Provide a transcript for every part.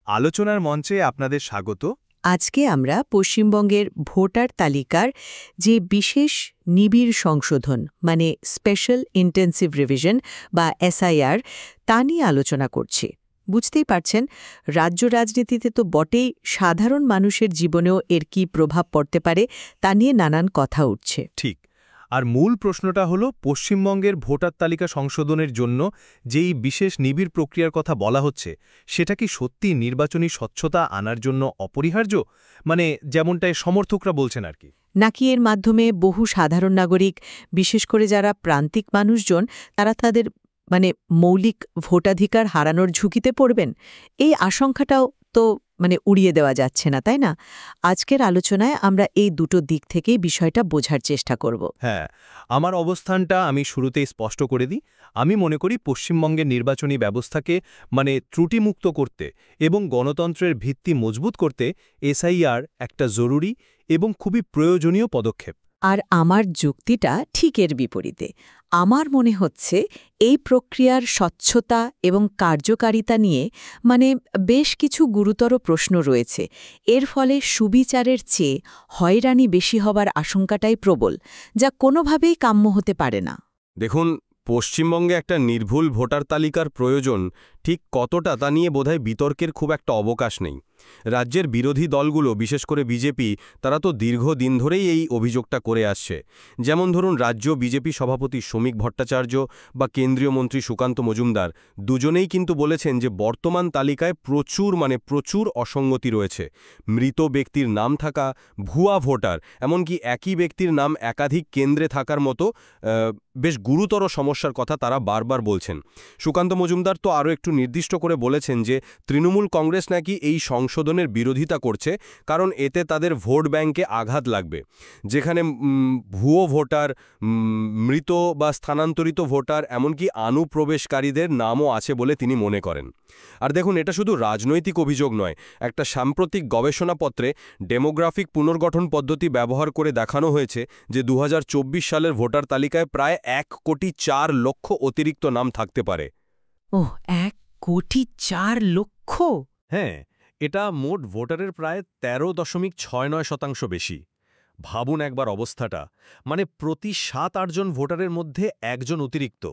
আলোচনার মঞ্চে আপনাদের স্বাগত। আজকে আমরা পশ্চিমবঙ্গের ভোটার তালিকার যে বিশেষ নিবিড় সংশোধন মানে স্পেশাল ইন্টেন্সিভ রিভিশন বা এসআইআর তা নিয়ে আলোচনা করছি। বুঝতেই পারছেন, রাজ্য রাজনীতিতে তো বটেই, সাধারণ মানুষের জীবনেও এর কী প্রভাব পড়তে পারে তা নিয়ে নানান কথা উঠছে। ঠিক। আর মূল প্রশ্নটা হলো পশ্চিমবঙ্গের ভোটার তালিকা সংশোধনের জন্য যেই বিশেষ নিবিড় প্রক্রিয়ার কথা বলা হচ্ছে সেটা কি সত্যি নির্বাচনী স্বচ্ছতা আনার জন্য অপরিহার্য, মানে যেমনটাই সমর্থকরা বলছেন আর কি, নাকি এর মাধ্যমে বহু সাধারণ নাগরিক, বিশেষ করে যারা প্রান্তিক মানুষজন, তারা তাদের মৌলিক ভোটাধিকার হারানোর ঝুঁকিতে পড়বেন? এই আশঙ্কাটাও তো উড়িয়ে দেওয়া যাচ্ছে না, তাই না? আজকের আলোচনায় আমরা এই দুটো দিক থেকেই বিষয়টা বোঝার চেষ্টা করব। হ্যাঁ, আমার অবস্থানটা আমি শুরুতেই স্পষ্ট করে দিই। আমি মনে করি পশ্চিমবঙ্গের নির্বাচনী ব্যবস্থাকে ত্রুটিমুক্ত করতে এবং গণতন্ত্রের ভিত্তি মজবুত করতে এসআইআর একটা জরুরি এবং খুবই প্রয়োজনীয় পদক্ষেপ। আর আমার যুক্তিটা ঠিক এর বিপরীতে। আমার মনে হচ্ছে এই প্রক্রিয়ার স্বচ্ছতা এবং কার্যকারিতা নিয়ে বেশ কিছু গুরুতর প্রশ্ন রয়েছে। এর ফলে সুবিচারের চেয়ে হয়রানি বেশি হবার আশঙ্কাটাই প্রবল, যা কোনোভাবেই কাম্য হতে পারে না। দেখুন, পশ্চিমবঙ্গে একটা নির্ভুল ভোটার তালিকার প্রয়োজন ঠিক কতটা তা নিয়ে বোধহয় বিতর্কের খুব একটা অবকাশ নেই। রাজ্যের বিরোধী দলগুলো, বিশেষ করে বিজেপি, তারা তো দীর্ঘদিন ধরেই এই অভিযোগটা করে আসছে। যেমন ধরুন, রাজ্য বিজেপি সভাপতি শ্রমিক ভট্টাচার্য বা কেন্দ্রীয় মন্ত্রী সুকান্ত মজুমদার দুজনেই কিন্তু বলেছেন যে বর্তমান তালিকায় প্রচুর অসঙ্গতি রয়েছে। মৃত ব্যক্তির নাম থাকা, ভুয়া ভোটার, এমনকি একই ব্যক্তির নাম একাধিক কেন্দ্রে থাকার মতো বেশ গুরুতর সমস্যার কথা তারা বারবার বলছেন। সুকান্ত মজুমদার তো আরও একটু নির্দিষ্ট করে বলেছেন যে তৃণমূল কংগ্রেস নাকি এই সংশোধনের বিরোধিতা করছে, কারণ এতে তাদের ভোট ব্যাংকে আঘাত লাগবে। যেখানে ভুয়ো ভোটার, মৃত বা স্থানান্তরিত ভোটার, এমনকি অনুপ্রবেশকারীদের নামও আছে বলে তিনি মনে করেন। আর দেখুন, এটা শুধু রাজনৈতিক অভিযোগ নয়। একটা সাম্প্রতিক গবেষণাপত্রে ডেমোগ্রাফিক পুনর্গঠন পদ্ধতি ব্যবহার করে দেখানো হয়েছে যে ২০২৪ সালের ভোটার তালিকায় প্রায় ১,৪,০০,০০০ অতিরিক্ত নাম থাকতে পারে। ওহ, ১,৪,০০,০০০? হ্যাঁ, এটা মোট ভোটারের প্রায় ১৩.৬৯% বেশি। ভাবুন একবার অবস্থাটা, প্রতি ৭-৮ জন ভোটারের মধ্যে একজন অতিরিক্ত।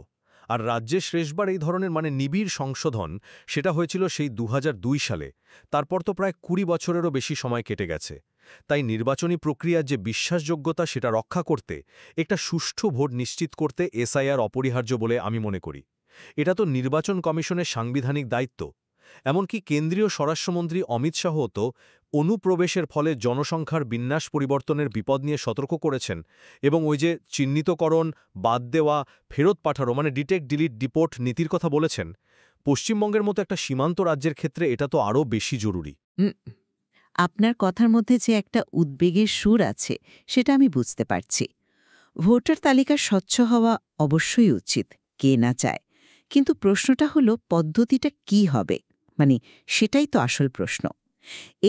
আর রাজ্যে শেষবার এই ধরনের নিবিড় সংশোধন সেটা হয়েছিল সেই ২০০২ সালে। তারপর তো প্রায় ২০ বছরেরও বেশি সময় কেটে গেছে। তাই নির্বাচনী প্রক্রিয়ার যে বিশ্বাসযোগ্যতা সেটা রক্ষা করতে, একটা সুষ্ঠু ভোট নিশ্চিত করতে এসআইআর অপরিহার্য বলে আমি মনে করি। এটা তো নির্বাচন কমিশনের সাংবিধানিক দায়িত্ব। এমনকি কেন্দ্রীয় স্বরাষ্ট্রমন্ত্রী অমিত শাহ তো অনুপ্রবেশের ফলে জনসংখ্যার বিন্যাস পরিবর্তনের বিপদ নিয়ে সতর্ক করেছেন, এবং ওই যে চিহ্নিতকরণ, বাদ দেওয়া, ফেরত পাঠানো ডিটেক্ট ডিলিট ডিপোর্ট নীতির কথা বলেছেন। পশ্চিমবঙ্গের মতো একটা সীমান্ত রাজ্যের ক্ষেত্রে এটা তো আরও বেশি জরুরি। আপনার কথার মধ্যে যে একটা উদ্বেগের সুর আছে সেটা আমি বুঝতে পারছি। ভোটার তালিকা স্বচ্ছ হওয়া অবশ্যই উচিত, কে না চায়। কিন্তু প্রশ্নটা হলো পদ্ধতিটা কি হবে, সেটাই তো আসল প্রশ্ন।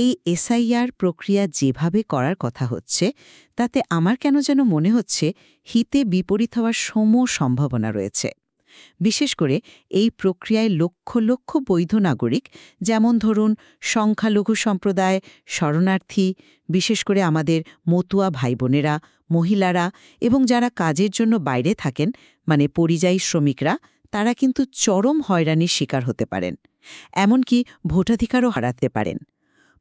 এই এসআইআর প্রক্রিয়া যেভাবে করার কথা হচ্ছে তাতে আমার কেন যেন মনে হচ্ছে হিতে বিপরীত হওয়ার সম্ভাবনা রয়েছে। বিশেষ করে এই প্রক্রিয়ায় লক্ষ লক্ষ বৈধ নাগরিক, যেমন ধরুন সংখ্যালঘু সম্প্রদায়, শরণার্থী, বিশেষ করে আমাদের মতুয়া ভাই বোনেরা, মহিলারা এবং যারা কাজের জন্য বাইরে থাকেন পরিযায়ী শ্রমিকরা, তারা কিন্তু চরম হয়রানির শিকার হতে পারেন, এমনকি ভোটাধিকারও হারাতে পারেন।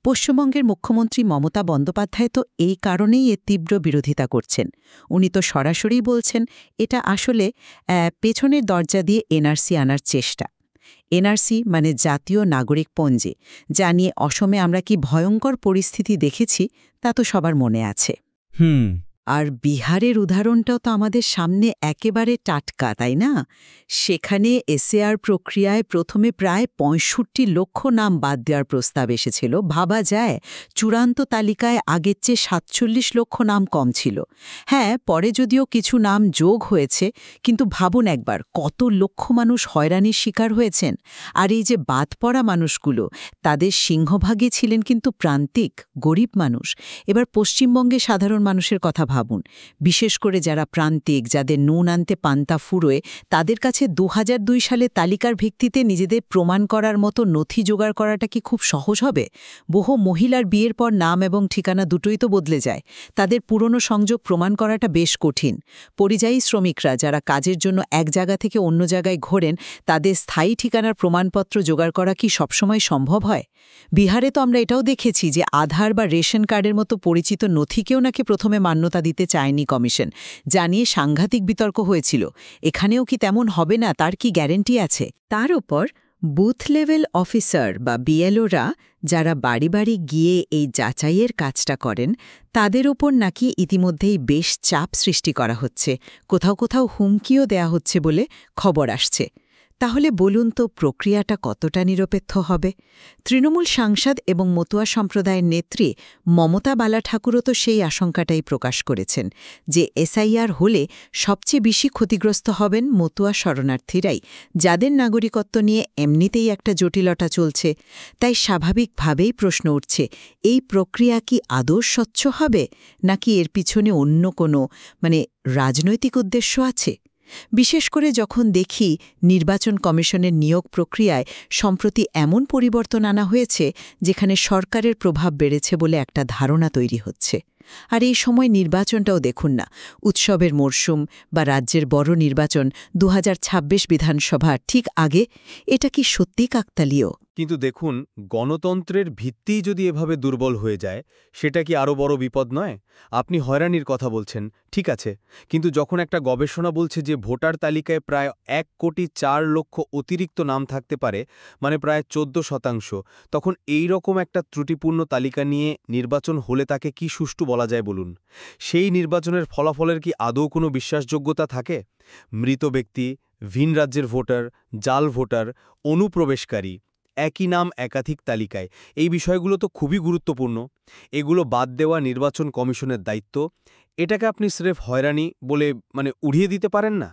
পশ্চিমবঙ্গের মুখ্যমন্ত্রী মমতা বন্দ্যোপাধ্যায় তো এই কারণেই এর তীব্র বিরোধিতা করছেন। উনি তো সরাসরি বলছেন এটা আসলে পেছনের দরজা দিয়ে এনআরসি আনার চেষ্টা। এনআরসি জাতীয় নাগরিক পঞ্জি, যা নিয়ে অসমে আমরা কি ভয়ঙ্কর পরিস্থিতি দেখেছি তা তো সবার মনে আছে। আর বিহারের উদাহরণটাও তো আমাদের সামনে একেবারে টাটকা, তাই না? সেখানে এসআইআর প্রক্রিয়ায় প্রথমে প্রায় ৬৫ লক্ষ নাম বাদ দেওয়ার প্রস্তাব এসেছিল। ভাবা যায়, চূড়ান্ত তালিকায় আগের চেয়ে ৪৭ লক্ষ নাম কম ছিল। হ্যাঁ, পরে যদিও কিছু নাম যোগ হয়েছে, কিন্তু ভাবুন একবার কত লক্ষ মানুষ হয়রানির শিকার হয়েছেন। আর এই যে বাদ পড়া মানুষগুলো, তাদের সিংহভাগই ছিলেন কিন্তু প্রান্তিক, গরিব মানুষ। এবার পশ্চিমবঙ্গে সাধারণ মানুষের কথা ভাবুন, বিশেষ করে যারা প্রান্তিক, যাদের নুন আনতে পান্তা ফুরোয়, তাদের কাছে ২০০২ সালে তালিকার ভিত্তিতে নিজেদের প্রমাণ করার মতো নথি জোগাড় করাটা কি খুব সহজ হবে? বহু মহিলার বিয়ের পর নাম এবং ঠিকানা দুটোই তো বদলে যায়। তাদের পুরনো সংযোগ প্রমাণ করাটা বেশ কঠিন। পরিযায়ী শ্রমিকরা যারা কাজের জন্য এক জায়গা থেকে অন্য জায়গায় ঘোরেন, তাদের স্থায়ী ঠিকানার প্রমাণপত্র জোগাড় করা কি সবসময় সম্ভব হয়? বিহারে তো আমরা এটাও দেখেছি যে আধার বা রেশন কার্ডের মতো পরিচিত নথিকেও নাকি প্রথমে মান্যতা দিতে চায়নি কমিশন, যা নিয়ে সাংঘাতিক বিতর্ক হয়েছিল। এখানেও কি তেমন হবে না, তার কি গ্যারেন্টি আছে? তার ওপর বুথ লেভেল অফিসার বা বিএলওরা যারা বাড়ি বাড়ি গিয়ে এই যাচাইয়ের কাজটা করেন, তাদের ওপর নাকি ইতিমধ্যেই বেশ চাপ সৃষ্টি করা হচ্ছে, কোথাও কোথাও হুমকিও দেয়া হচ্ছে বলে খবর আসছে। তাহলে বলুন তো প্রক্রিয়াটা কতটা নিরপেক্ষ হবে? তৃণমূল সাংসদ এবং মতুয়া সম্প্রদায়ের নেত্রী মমতা বালা ঠাকুরও তো সেই আশঙ্কাটাই প্রকাশ করেছেন যে এসআইআর হলে সবচেয়ে বেশি ক্ষতিগ্রস্ত হবেন মতুয়া শরণার্থীরাই, যাদের নাগরিকত্ব নিয়ে এমনিতেই একটা জটিলতা চলছে। তাই স্বাভাবিকভাবেই প্রশ্ন উঠছে, এই প্রক্রিয়া কি আদৌ স্বচ্ছ হবে, নাকি এর পিছনে অন্য কোনো রাজনৈতিক উদ্দেশ্য আছে? বিশেষ করে যখন দেখি নির্বাচন কমিশনের নিয়োগ প্রক্রিয়ায় সম্প্রতি এমন পরিবর্তন আনা হয়েছে যেখানে সরকারের প্রভাব বেড়েছে বলে একটা ধারণা তৈরি হচ্ছে। আর এই সময় নির্বাচনটাও দেখুন না, উৎসবের মরশুম বা রাজ্যের বড় নির্বাচন ২০২৬ বিধানসভার ঠিক আগে। এটা কি সত্যি কাকতালীয়? কিন্তু দেখুন, গণতন্ত্রের ভিত্তিই যদি এভাবে দুর্বল হয়ে যায়, সেটা কি আরও বড় বিপদ নয়? আপনি হয়রানির কথা বলছেন, ঠিক আছে, কিন্তু যখন একটা গবেষণা বলছে যে ভোটার তালিকায় প্রায় ১,৪,০০,০০০ অতিরিক্ত নাম থাকতে পারে, প্রায় ১৪%, তখন এই রকম একটা ত্রুটিপূর্ণ তালিকা নিয়ে নির্বাচন হলে তাকে কি সুষ্ঠু বলা যায় বলুন? সেই নির্বাচনের ফলাফলের কি আদৌ কোনো বিশ্বাসযোগ্যতা থাকে? মৃত ব্যক্তি, ভিন রাজ্যের ভোটার, জাল ভোটার, অনুপ্রবেশকারী, একই নাম একাধিক তালিকায়, এই বিষয়গুলো তো খুবই গুরুত্বপূর্ণ। এগুলো বাদ দেওয়া নির্বাচন কমিশনের দায়িত্ব। এটাকে আপনি স্রেফ হয়রানি বলে উড়িয়ে দিতে পারেন না।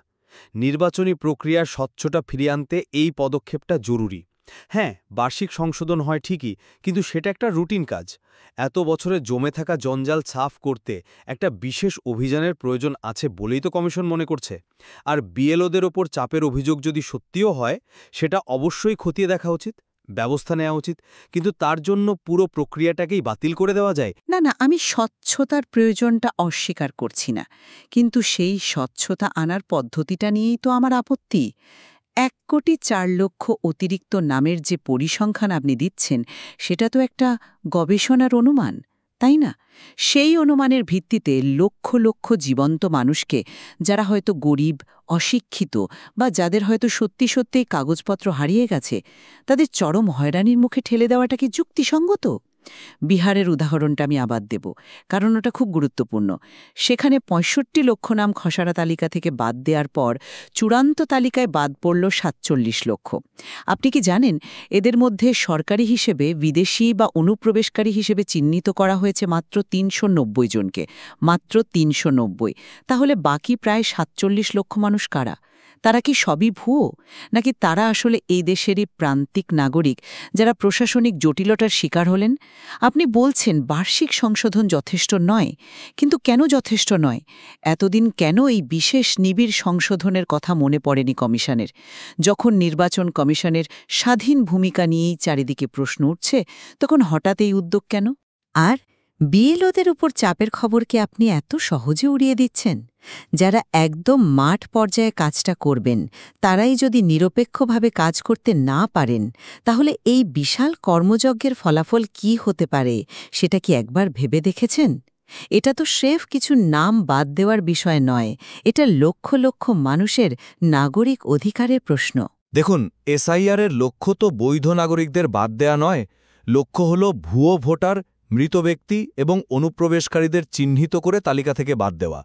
নির্বাচনী প্রক্রিয়ার স্বচ্ছতা ফিরিয়ে আনতে এই পদক্ষেপটা জরুরি। হ্যাঁ, বার্ষিক সংশোধন হয় ঠিকই, কিন্তু সেটা একটা রুটিন কাজ। এত বছরে জমে থাকা জঞ্জাল সাফ করতে একটা বিশেষ অভিযানের প্রয়োজন আছে বলেই তো কমিশন মনে করছে। আর বিএলওদের ওপর চাপের অভিযোগ যদি সত্যিও হয়, সেটা অবশ্যই খতিয়ে দেখা উচিত, ব্যবস্থা নেওয়া উচিত, কিন্তু তার জন্য পুরো প্রক্রিয়াটাকেই বাতিল করে দেওয়া যায়? না, আমি স্বচ্ছতার প্রয়োজনটা অস্বীকার করছি না, কিন্তু সেই স্বচ্ছতা আনার পদ্ধতিটা নিয়েই তো আমার আপত্তি। ১,৪,০০,০০০ অতিরিক্ত নামের যে পরিসংখ্যান আপনি দিচ্ছেন, সেটা তো একটা গবেষণার অনুমান, তাই না? সেই অনুমানের ভিত্তিতে লক্ষ লক্ষ জীবন্ত মানুষকে, যারা হয়তো গরিব, অশিক্ষিত বা যাদের হয়তো সত্যি সত্যিই কাগজপত্র হারিয়ে গেছে, তাদের চরম হয়রানির মুখে ঠেলে দেওয়াটা কি যুক্তিসঙ্গত? বিহারের উদাহরণটা আমি আবার দেব, কারণ ওটা খুব গুরুত্বপূর্ণ। সেখানে ৬৫ লক্ষ নাম খসড়া তালিকা থেকে বাদ দেওয়ার পর চূড়ান্ত তালিকায় বাদ পড়ল ৪৭ লক্ষ। আপনি কি জানেন, এদের মধ্যে সরকারি হিসেবে বিদেশি বা অনুপ্রবেশকারী হিসেবে চিহ্নিত করা হয়েছে মাত্র ৩৯০ জনকে, মাত্র ৩৯০। তাহলে বাকি প্রায় ৪৭ লক্ষ মানুষ কারা? তারা কি সবই ভুয়ো, নাকি তারা আসলে এই দেশেরই প্রান্তিক নাগরিক যারা প্রশাসনিক জটিলতার শিকার হলেন? আপনি বলছেন বার্ষিক সংশোধন যথেষ্ট নয়, কিন্তু কেন যথেষ্ট নয়? এতদিন কেন এই বিশেষ নিবিড় সংশোধনের কথা মনে পড়েনি কমিশনের? যখন নির্বাচন কমিশনের স্বাধীন ভূমিকা নিয়েই চারিদিকে প্রশ্ন উঠছে, তখন হঠাৎ এই উদ্যোগ কেন? আর বিএলওদের উপর চাপের খবরকে আপনি এত সহজে উড়িয়ে দিচ্ছেন? যারা একদম মাঠ পর্যায়ে কাজটা করবেন, তারাই যদি নিরপেক্ষভাবে কাজ করতে না পারেন, তাহলে এই বিশাল কর্মযজ্ঞের ফলাফল কি হতে পারে সেটা কি একবার ভেবে দেখেছেন? এটা তো স্রেফ কিছু নাম বাদ দেওয়ার বিষয় নয়, এটা লক্ষ লক্ষ মানুষের নাগরিক অধিকারের প্রশ্ন। দেখুন, এসআইআরের লক্ষ্য তো বৈধ নাগরিকদের বাদ দেয়া নয়, লক্ষ্য হল ভুয়ো ভোটার, মৃত ব্যক্তি এবং অনুপ্রবেশকারীদের চিহ্নিত করে তালিকা থেকে বাদ দেওয়া।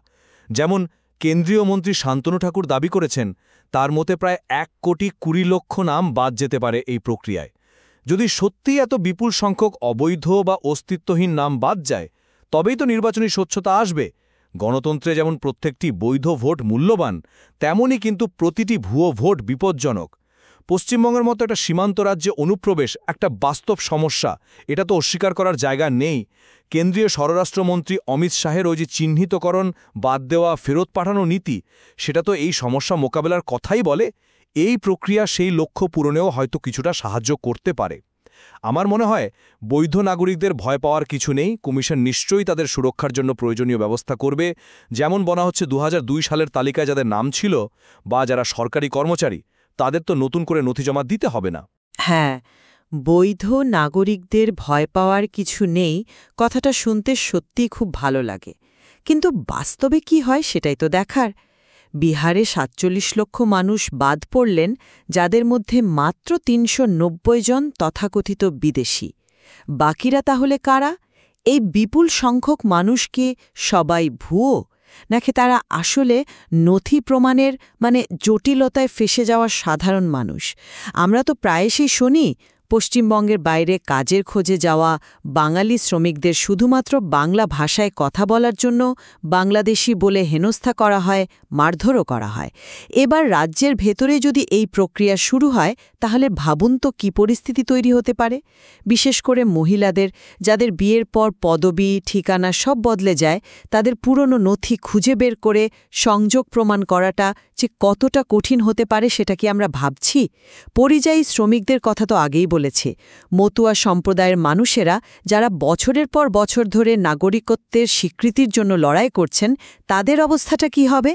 যেমন কেন্দ্রীয় মন্ত্রী শান্তনু ঠাকুর দাবি করেছেন, তার মতে প্রায় ১,২০,০০,০০০ নাম বাদ যেতে পারে এই প্রক্রিয়ায়। যদি সত্যিই এত বিপুল সংখ্যক অবৈধ বা অস্তিত্বহীন নাম বাদ যায়, তবেই তো নির্বাচনী স্বচ্ছতা আসবে। গণতন্ত্রে যেমন প্রত্যেকটি বৈধ ভোট মূল্যবান, তেমনই কিন্তু প্রতিটি ভুয়ো ভোট বিপজ্জনক। পশ্চিমবঙ্গের মতো একটা সীমান্ত রাজ্যে অনুপ্রবেশ একটা বাস্তব সমস্যা, এটা তো অস্বীকার করার জায়গা নেই। কেন্দ্রীয় স্বরাষ্ট্রমন্ত্রী অমিত শাহের ওই যে চিহ্নিতকরণ, বাদ দেওয়া, ফেরত পাঠানো নীতি, সেটা তো এই সমস্যা মোকাবেলার কথাই বলে। এই প্রক্রিয়া সেই লক্ষ্য পূরণেও হয়তো কিছুটা সাহায্য করতে পারে। আমার মনে হয় বৈধ নাগরিকদের ভয় পাওয়ার কিছু নেই। কমিশন নিশ্চয়ই তাদের সুরক্ষার জন্য প্রয়োজনীয় ব্যবস্থা করবে। যেমন বলা হচ্ছে 2002 সালের তালিকায় যাদের নাম ছিল বা যারা সরকারি কর্মচারী, তাদের তো নতুন করে নথি জমা দিতে হবে না। হ্যাঁ, বৈধ নাগরিকদের ভয় পাওয়ার কিছু নেই, কথাটা শুনতে সত্যিই খুব ভালো লাগে। কিন্তু বাস্তবে কি হয় সেটাই তো দেখার। বিহারে ৪৭ লক্ষ মানুষ বাদ পড়লেন, যাদের মধ্যে মাত্র ৩৯০ জন তথাকথিত বিদেশি। বাকিরা তাহলে কারা? এই বিপুল সংখ্যক মানুষকে সবাই ভুয়ো, নাকি তারা আসলে নথি প্রমাণের জটিলতায় ফেসে যাওয়া সাধারণ মানুষ? আমরা তো প্রায়শই শুনি পশ্চিমবঙ্গের বাইরে কাজের খোঁজে যাওয়া বাঙালি শ্রমিকদের শুধুমাত্র বাংলা ভাষায় কথা বলার জন্য বাংলাদেশি বলে হেনস্থা করা হয়, মারধরও করা হয়। এবার রাজ্যের ভেতরে যদি এই প্রক্রিয়া শুরু হয়, তাহলে ভাবুন তো কী পরিস্থিতি তৈরি হতে পারে। বিশেষ করে মহিলাদের, যাদের বিয়ের পর পদবি, ঠিকানা সব বদলে যায়, তাদের পুরনো নথি খুঁজে বের করে সংযোগ প্রমাণ করাটা যে কতটা কঠিন হতে পারে সেটা কি আমরা ভাবছি? পরিযায়ী শ্রমিকদের কথা তো আগেই বলেছে। মতুয়া সম্প্রদায়ের মানুষেরা যারা বছরের পর বছর ধরে নাগরিকত্বের স্বীকৃতির জন্য লড়াই করছেন, তাদের অবস্থাটা কি হবে?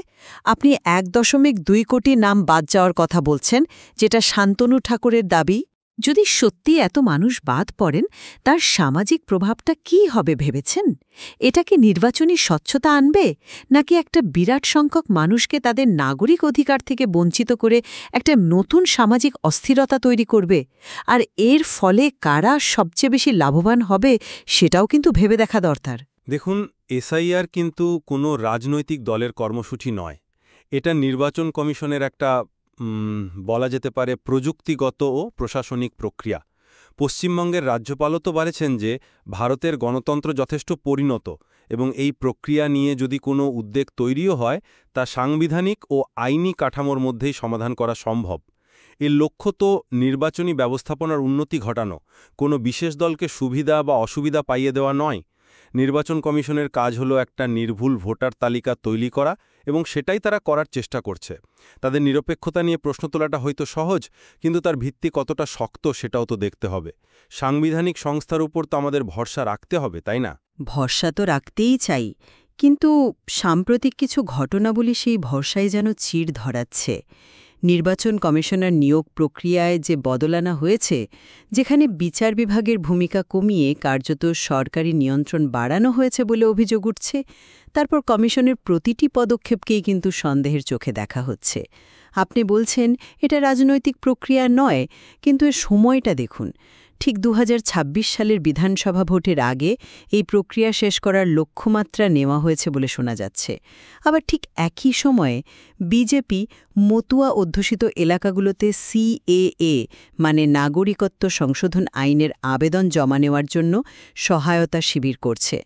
আপনি ১.২ কোটি নাম বাদ যাওয়ার কথা বলছেন, যেটা শান্তনু ঠাকুরের দাবি। যদি সত্যি এত মানুষ বাদ পড়েন, তার সামাজিক প্রভাবটা কী হবে ভেবেছেন? এটা কি নির্বাচনী স্বচ্ছতা আনবে, নাকি একটা বিরাট সংখ্যক মানুষকে তাদের নাগরিক অধিকার থেকে বঞ্চিত করে একটা নতুন সামাজিক অস্থিরতা তৈরি করবে? আর এর ফলে কারা সবচেয়ে বেশি লাভবান হবে সেটাও কিন্তু ভেবে দেখা দরকার। দেখুন, এসআইআর কিন্তু কোনো রাজনৈতিক দলের কর্মসূচি নয়। এটা নির্বাচন কমিশনের একটা বলা যেতে পারে প্রযুক্তিগত ও প্রশাসনিক প্রক্রিয়া। পশ্চিমবঙ্গের রাজ্যপালও তো বলেছেন যে ভারতের গণতন্ত্র যথেষ্ট পরিণত এবং এই প্রক্রিয়া নিয়ে যদি কোনো উদ্বেগ তৈরিও হয়, তা সাংবিধানিক ও আইনি কাঠামোর মধ্যেই সমাধান করা সম্ভব। এর লক্ষ্য তো নির্বাচনী ব্যবস্থাপনার উন্নতি ঘটানো, কোনো বিশেষ দলকে সুবিধা বা অসুবিধা পাইয়ে দেওয়া নয়। নির্বাচন কমিশনের কাজ হলো একটা নির্ভুল ভোটার তালিকা তৈরি করা, এবং সেটাই তারা করার চেষ্টা করছে। তাদের নিরপেক্ষতা নিয়ে প্রশ্ন তোলাটা হয়তো সহজ, কিন্তু তার ভিত্তি কতটা শক্ত সেটাও তো দেখতে হবে। সাংবিধানিক সংস্থার উপর তো আমাদের ভরসা রাখতে হবে, তাই না? ভরসা তো রাখতেই চাই, কিন্তু সাম্প্রতিক কিছু ঘটনাবলী সেই ভরসায় যেন চিড় ধরাচ্ছে। নির্বাচন কমিশনার নিয়োগ প্রক্রিয়ায় যে বদল আনা হয়েছে, যেখানে বিচার বিভাগের ভূমিকা কমিয়ে কার্যত সরকারি নিয়ন্ত্রণ বাড়ানো হয়েছে বলে অভিযোগ উঠছে, তারপর কমিশনের প্রতিটি পদক্ষেপকেই কিন্তু সন্দেহের চোখে দেখা হচ্ছে। আপনি বলছেন এটা রাজনৈতিক প্রক্রিয়া নয়, কিন্তু এর সময়টা দেখুন। ঠিক ২০২৬ সালের বিধানসভা ভোটের আগে এই প্রক্রিয়া শেষ করার লক্ষ্যমাত্রা নেওয়া হয়েছে বলে শোনা যাচ্ছে। আবার ঠিক একই সময়ে বিজেপি মতুয়া অধ্যুষিত এলাকাগুলোতে সিএএ নাগরিকত্ব সংশোধন আইনের আবেদন জমা নেওয়ার জন্য সহায়তা শিবির করছে।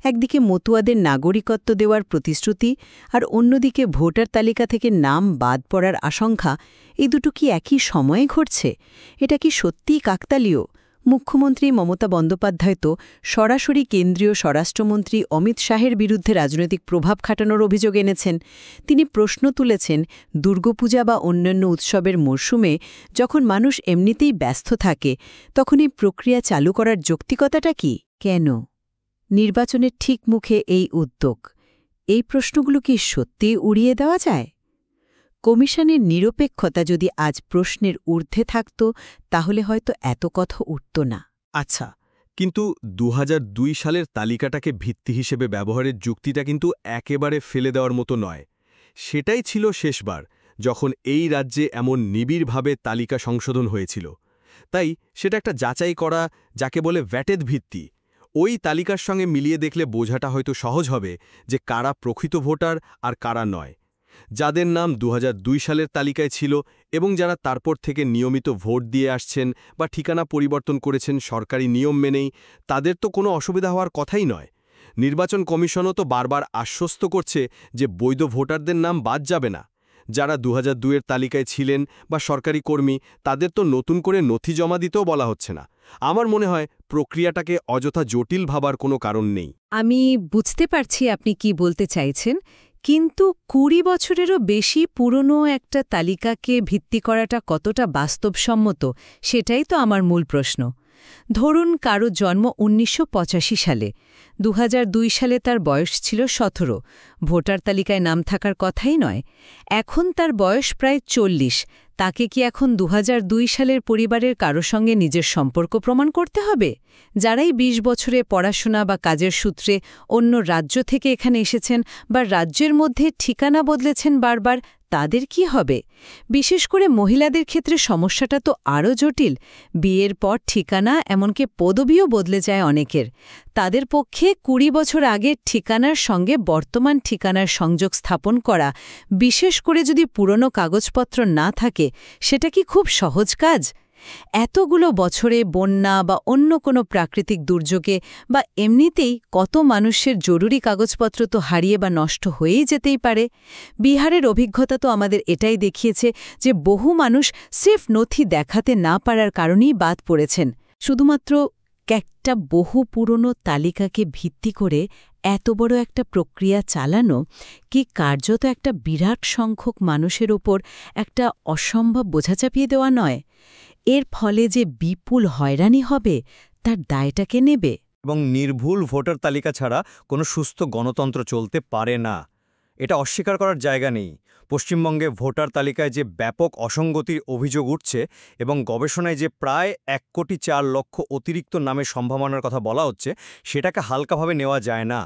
একদিকে মতুয়াদের নাগরিকত্ব দেওয়ার প্রতিশ্রুতি, আর অন্যদিকে ভোটার তালিকা থেকে নাম বাদ পড়ার আশঙ্কা, এই দুটো কি একই সময়ে ঘটছে? এটা কি সত্যিই কাকতালীয়? মুখ্যমন্ত্রী মমতা বন্দ্যোপাধ্যায় তো সরাসরি কেন্দ্রীয় স্বরাষ্ট্রমন্ত্রী অমিত শাহের বিরুদ্ধে রাজনৈতিক প্রভাব খাটানোর অভিযোগ এনেছেন। তিনি প্রশ্ন তুলেছেন, দুর্গাপূজা বা অন্যান্য উৎসবের মরশুমে যখন মানুষ এমনিতেই ব্যস্ত থাকে, তখন এই প্রক্রিয়া চালু করার যৌক্তিকতাটা কি? কেন নির্বাচনের ঠিক মুখে এই উদ্যোগ? এই প্রশ্নগুলো কি সত্যিই উড়িয়ে দেওয়া যায়? কমিশনের নিরপেক্ষতা যদি আজ প্রশ্নের ঊর্ধ্বে থাকত, তাহলে হয়তো এত কথা উঠত না। আচ্ছা, কিন্তু ২০০২ সালের তালিকাটাকে ভিত্তি হিসেবে ব্যবহারের যুক্তিটা কিন্তু একেবারে ফেলে দেওয়ার মতো নয়। সেটাই ছিল শেষবার যখন এই রাজ্যে এমন নিবিড়ভাবে তালিকা সংশোধন হয়েছিল। তাই সেটা একটা যাচাই করা, যাকে বলে ভ্যাটেড ভিত্তি। ওই তালিকার সঙ্গে মিলিয়ে দেখলে বোঝাটা হয়তো সহজ হবে যে কারা প্রকৃত ভোটার আর কারা নয়। যাদের নাম ২০০২ সালের তালিকায় ছিল এবং যারা তারপর থেকে নিয়মিত ভোট দিয়ে আসছেন বা ঠিকানা পরিবর্তন করেছেন সরকারি নিয়ম মেনেই, তাদের তো কোনো অসুবিধা হওয়ার কথাই নয়। নির্বাচন কমিশনও তো বারবার আশ্বস্ত করছে যে বৈধ ভোটারদের নাম বাদ যাবে না। যারা 2002-এর তালিকায় ছিলেন বা সরকারি কর্মী, তাদের তো নতুন করে নথি জমা দিতেও বলা হচ্ছে না। আমার মনে হয় প্রক্রিয়াটাকে অযথা জটিল ভাবার কোনো কারণ নেই। আমি বুঝতে পারছি আপনি কি বলতে চাইছেন, কিন্তু 20 বছরেরও বেশি পুরনো একটা তালিকাকে ভিত্তি করাটা কতটা বাস্তবসম্মত সেটাই তো আমার মূল প্রশ্ন। ধরুন কারো জন্ম 1985 সালে, 2002 সালে তার বয়স ছিল 17, ভোটার তালিকায় নাম থাকার কথাই নয়। এখন তার বয়স প্রায় 40, তাকে কি এখন 2002 সালের পরিবারের কারো সঙ্গে নিজের সম্পর্ক প্রমাণ করতে হবে? যারাই 20 বছরে পড়াশোনা বা কাজের সূত্রে অন্য রাজ্য থেকে এখানে এসেছেন বা রাজ্যের মধ্যে ঠিকানা বদলেছেন বারবার, তাদের কি হবে? বিশেষ করে মহিলাদের ক্ষেত্রে সমস্যাটা তো আরও জটিল। বিয়ের পর ঠিকানা, এমনকি পদবিও বদলে যায় অনেকের। তাদের পক্ষে 20 বছর আগের ঠিকানার সঙ্গে বর্তমান ঠিকানার সংযোগ স্থাপন করা, বিশেষ করে যদি পুরনো কাগজপত্র না থাকে, সেটা কি খুব সহজ কাজ? এতগুলো বছরে বন্যা বা অন্য কোনো প্রাকৃতিক দুর্যোগে বা এমনিতেই কত মানুষের জরুরি কাগজপত্র তো হারিয়ে বা নষ্ট হয়েই যেতেই পারে। বিহারের অভিজ্ঞতা তো আমাদের এটাই দেখিয়েছে যে বহু মানুষ সির্ফ নথি দেখাতে না পারার কারণেই বাদ পড়েছেন। শুধুমাত্র একটা বহু পুরনো তালিকাকে ভিত্তি করে এত বড় একটা প্রক্রিয়া চালানো কি কার্যত একটা বিরাট সংখ্যক মানুষের ওপর একটা অসম্ভব বোঝা চাপিয়ে দেওয়া নয়? এর ফলে যে বিপুল হয়রানি হবে, তার দায়টা কে নেবে? এবং নির্ভুল ভোটার তালিকা ছাড়া কোনো সুস্থ গণতন্ত্র চলতে পারে না, এটা অস্বীকার করার জায়গা নেই। পশ্চিমবঙ্গে ভোটার তালিকায় যে ব্যাপক অসঙ্গতির অভিযোগ উঠছে এবং গবেষণায় যে প্রায় 1,04,00,000 অতিরিক্ত নামের সম্ভাবনার কথা বলা হচ্ছে, সেটাকে হালকাভাবে নেওয়া যায় না।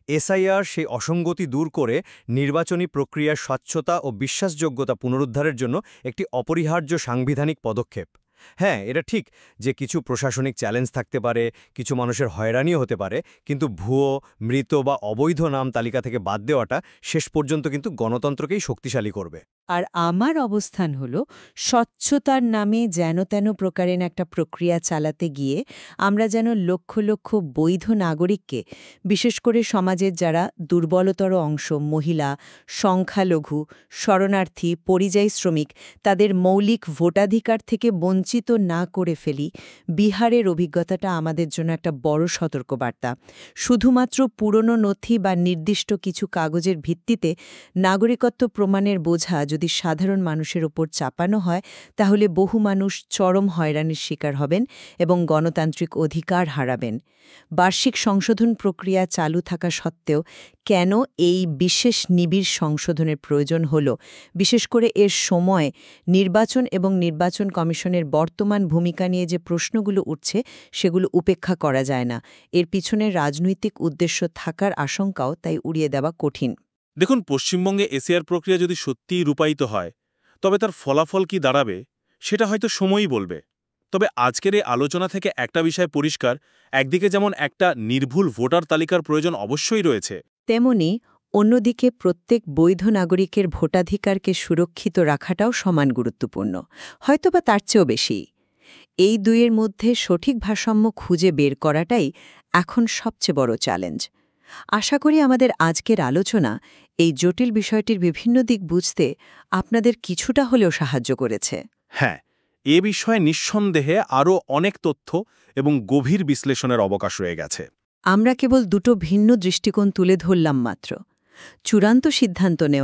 এসআইআর সেই অসঙ্গতি দূর করে নির্বাচনী প্রক্রিয়ার স্বচ্ছতা ও বিশ্বাসযোগ্যতা পুনরুদ্ধারের জন্য একটি অপরিহার্য সাংবিধানিক পদক্ষেপ। হ্যাঁ, এটা ঠিক যে কিছু প্রশাসনিক চ্যালেঞ্জ থাকতে পারে, কিছু মানুষের হয়রানিও হতে পারে, কিন্তু ভুয়ো, মৃত বা অবৈধ নাম তালিকা থেকে বাদ দেওয়াটা শেষ পর্যন্ত কিন্তু গণতন্ত্রকেই শক্তিশালী করবে। আর আমার অবস্থান হল, স্বচ্ছতার নামে যেন তেন প্রকারেণ একটা প্রক্রিয়া চালাতে গিয়ে আমরা যেন লক্ষ লক্ষ বৈধ নাগরিককে, বিশেষ করে সমাজের যারা দুর্বলতর অংশ, মহিলা, সংখ্যালঘু, শরণার্থী, পরিযায়ী শ্রমিক, তাদের মৌলিক ভোটাধিকার থেকে বঞ্চিত না করে ফেলি। বিহারের অভিজ্ঞতাটা আমাদের জন্য একটা বড় সতর্কবার্তা। শুধুমাত্র পুরনো নথি বা নির্দিষ্ট কিছু কাগজের ভিত্তিতে নাগরিকত্ব প্রমাণের বোঝা যদি সাধারণ মানুষের ওপর চাপানো হয়, তাহলে বহু মানুষ চরম হয়রানির শিকার হবেন এবং গণতান্ত্রিক অধিকার হারাবেন। বার্ষিক সংশোধন প্রক্রিয়া চালু থাকা সত্ত্বেও কেন এই বিশেষ নিবিড় সংশোধনের প্রয়োজন হল, বিশেষ করে এর সময় নির্বাচন এবং নির্বাচন কমিশনের বর্তমান ভূমিকা নিয়ে যে প্রশ্নগুলো উঠছে, সেগুলো উপেক্ষা করা যায় না। এর পিছনে রাজনৈতিক উদ্দেশ্য থাকার আশঙ্কাও তাই উড়িয়ে দেওয়া কঠিন। দেখুন, পশ্চিমবঙ্গে এসআইআর প্রক্রিয়া যদি সত্যিই রূপায়িত হয়, তবে তার ফলাফল কি দাঁড়াবে সেটা হয়তো সময়ই বলবে। তবে আজকের এই আলোচনা থেকে একটা বিষয় পরিষ্কার, একদিকে যেমন একটা নির্ভুল ভোটার তালিকার প্রয়োজন অবশ্যই রয়েছে, তেমনি অন্যদিকে প্রত্যেক বৈধ নাগরিকের ভোটাধিকারকে সুরক্ষিত রাখাটাও সমান গুরুত্বপূর্ণ, হয়তোবা তার চেয়েও বেশি। এই দুইয়ের মধ্যে সঠিক ভারসাম্য খুঁজে বের করাটাই এখন সবচেয়ে বড় চ্যালেঞ্জ। আশা করি আমাদের আজকের আলোচনা এই জটিল বিষয়টির বিভিন্ন দিক বুঝতে আপনাদের কিছুটা হলেও সাহায্য করেছে। হ্যাঁ, এ বিষয়ে নিঃসন্দেহে আরও অনেক তথ্য এবং গভীর বিশ্লেষণের অবকাশ রয়ে গেছে। আমরা কেবল দুটো ভিন্ন দৃষ্টিকোণ তুলে ধরলাম মাত্র। চূড়ান্ত সিদ্ধান্ত নেওয়া